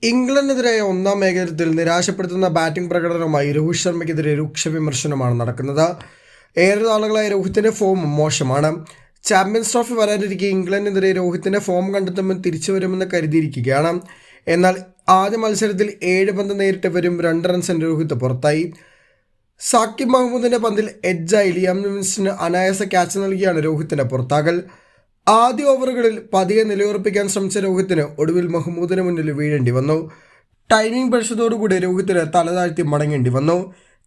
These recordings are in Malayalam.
ഇംഗ്ലണ്ടിനെതിരായ ഒന്നാം ഏകദിനത്തിൽ നിരാശപ്പെടുത്തുന്ന ബാറ്റിംഗ് പ്രകടനവുമായി രോഹിത് ശർമ്മയ്ക്കെതിരെ രൂക്ഷ വിമർശനമാണ് നടക്കുന്നത്. ഏറെ നാളുകളായി രോഹിത്തിൻ്റെ ഫോം മോശമാണ്. ചാമ്പ്യൻസ് ട്രോഫി വരാനിരിക്കെ ഇംഗ്ലണ്ടിനെതിരെ രോഹിത്തിൻ്റെ ഫോം കണ്ടെത്തുമ്പോൾ തിരിച്ചു വരുമെന്ന് കരുതിയിരിക്കുകയാണ്. എന്നാൽ ആദ്യ മത്സരത്തിൽ 7 പന്ത് നേരിട്ടവരും 2 റൺസിന് രോഹിത് പുറത്തായി. സാക്കിബ് മഹ്മൂദിൻ്റെ പന്തിൽ എഡ്ജായി ലിയാം ലിവിങ്സ്റ്റന് അനായാസ ക്യാച്ച് നൽകിയാണ് രോഹിത്തിൻ്റെ പുറത്താകൽ. ആദ്യ ഓവറുകളിൽ പതിയെ നിലയുറപ്പിക്കാൻ ശ്രമിച്ച രോഹിത്തിന് ഒടുവിൽ മഹ്മൂദിന് മുന്നിൽ വീഴേണ്ടി വന്നു. ടൈമിംഗ് പിഴച്ചതോടുകൂടി രോഹിത്തിന് തലതാഴ്ത്തി മടങ്ങേണ്ടി വന്നു.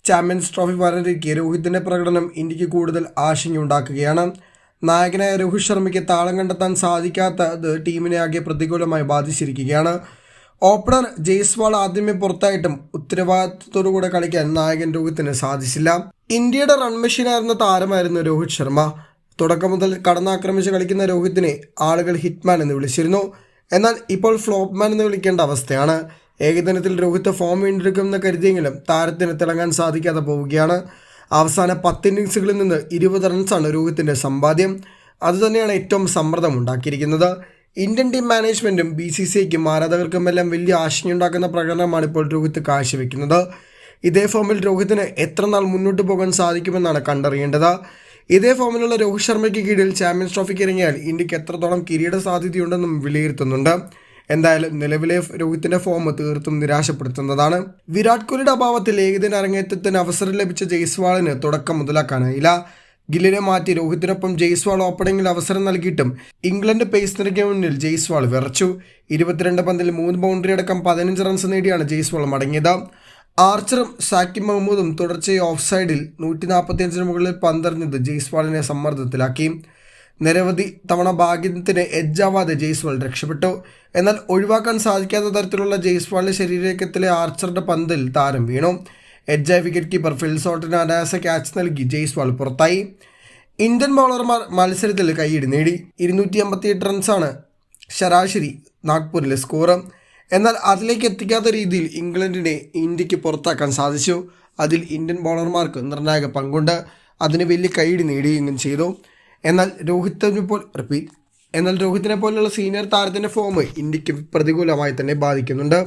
ചാമ്പ്യൻസ് ട്രോഫി വരാനിരിക്കെ രോഹിത്തിൻ്റെ പ്രകടനം ഇന്ത്യക്ക് കൂടുതൽ ആശങ്കയുണ്ടാക്കുകയാണ്. നായകനായ രോഹിത് ശർമ്മയ്ക്ക് താളം കണ്ടെത്താൻ സാധിക്കാത്തത് ടീമിനെ ആകെ പ്രതികൂലമായി ബാധിച്ചിരിക്കുകയാണ്. ഓപ്പണർ ജയ്സ്വാൾ ആദ്യമേ പുറത്തായിട്ടും ഉത്തരവാദിത്തത്തോടുകൂടെ കളിക്കാൻ നായകൻ രോഹിത്തിന് സാധിച്ചില്ല. ഇന്ത്യയുടെ റൺ മെഷീനായിരുന്ന താരമായിരുന്നു രോഹിത് ശർമ്മ. തുടക്കം മുതൽ കടന്നാക്രമിച്ച് കളിക്കുന്ന രോഹിത്തിനെ ആളുകൾ ഹിറ്റ്മാൻ എന്ന് വിളിച്ചിരുന്നു. എന്നാൽ ഇപ്പോൾ ഫ്ലോപ്പ്മാൻ എന്ന് വിളിക്കേണ്ട അവസ്ഥയാണ്. ഏകദിനത്തിൽ രോഹിത് ഫോം വീണ്ടെടുക്കുമെന്ന് കരുതിയെങ്കിലും താരത്തിന് തിളങ്ങാൻ സാധിക്കാതെ പോവുകയാണ്. അവസാന 10 ഇന്നിങ്സുകളിൽ നിന്ന് 20 റൺസാണ് രോഹിത്തിൻ്റെ സമ്പാദ്യം. അതുതന്നെയാണ് ഏറ്റവും സമ്മർദ്ദമുണ്ടാക്കിയിരിക്കുന്നത്. ഇന്ത്യൻ ടീം മാനേജ്മെൻറ്റും BCCIക്കും ആരാധകർക്കുമെല്ലാം വലിയ ആശങ്കയുണ്ടാക്കുന്ന പ്രകടനമാണ് ഇപ്പോൾ രോഹിത് കാഴ്ചവെക്കുന്നത്. ഇതേ ഫോമിൽ രോഹിത്തിന് എത്ര നാൾ മുന്നോട്ട് പോകാൻ സാധിക്കുമെന്നാണ് കണ്ടറിയേണ്ടത്. ഇതേ ഫോമിലുള്ള രോഹിത് ശർമ്മയ്ക്ക് കീഴിൽ ചാമ്പ്യൻസ് ട്രോഫിക്ക് ഇറങ്ങിയാൽ ഇന്ത്യക്ക് എത്രത്തോളം കിരീട സാധ്യതയുണ്ടെന്നും വിലയിരുത്തുന്നുണ്ട്. എന്തായാലും നിലവിലെ രോഹിത്തിൻ്റെ ഫോം തീർത്തും നിരാശപ്പെടുത്തുന്നതാണ്. വിരാട് കോഹ്ലിയുടെ അഭാവത്തിൽ ഏകദിന അരങ്ങേറ്റത്തിന് അവസരം ലഭിച്ച ജയ്സ്വാളിന് തുടക്കം മുതലാക്കാനായില്ല. ഗില്ലിനെ മാറ്റി രോഹിത്തിനൊപ്പം ജയ്സ്വാൾ ഓപ്പണിംഗിൽ അവസരം നൽകിയിട്ടും ഇംഗ്ലണ്ട് പേസ് നിരയ്ക്ക് മുന്നിൽ ജയ്സ്വാൾ വിറച്ചു. 22 പന്തിൽ 3 ബൗണ്ടറി അടക്കം 15 റൺസ് നേടിയാണ് ജയ്സ്വാൾ മടങ്ങിയത്. ആർച്ചറും സാക്കിബ് മഹ്മൂദും തുടർച്ചയായി ഓഫ് സൈഡിൽ 145 മുകളിൽ പന്തെറിഞ്ഞത് ജയ്സ്വാളിനെ സമ്മർദ്ദത്തിലാക്കി. നിരവധി തവണ ഭാഗ്യത്തിന് എഡ്ജാവാതെ ജയ്സ്വാൾ രക്ഷപ്പെട്ടു. എന്നാൽ ഒഴിവാക്കാൻ സാധിക്കാത്ത തരത്തിലുള്ള ജയ്സ്വാളിൻ്റെ ശരീരത്തിലെ ആർച്ചറുടെ പന്തിൽ താരം വീണു. എഡ്ജായ വിക്കറ്റ് കീപ്പർ ഫിൽ സോൾട്ടിന് അനായാസ ക്യാച്ച് നൽകി ജയ്സ്വാൾ പുറത്തായി. ഇന്ത്യൻ ബൗളർമാർ മത്സരത്തിൽ കൈയിടി നേടി. 288 റൺസാണ് ശരാശരി നാഗ്പൂരിലെ സ്കോർ. എന്നാൽ അതിലേക്ക് എത്തിക്കാത്ത രീതിയിൽ ഇംഗ്ലണ്ടിനെ ഇന്ത്യക്ക് പുറത്താക്കാൻ സാധിച്ചു. അതിൽ ഇന്ത്യൻ ബൗളർമാർക്ക് നിർണായക പങ്കുണ്ട്. അതിന് വലിയ കൈയിടി നേടുകയും ചെയ്തു. എന്നാൽ രോഹിത്തിനെ പോലുള്ള സീനിയർ താരത്തിൻ്റെ ഫോം ഇന്ത്യക്ക് പ്രതികൂലമായി തന്നെ ബാധിക്കുന്നുണ്ട്.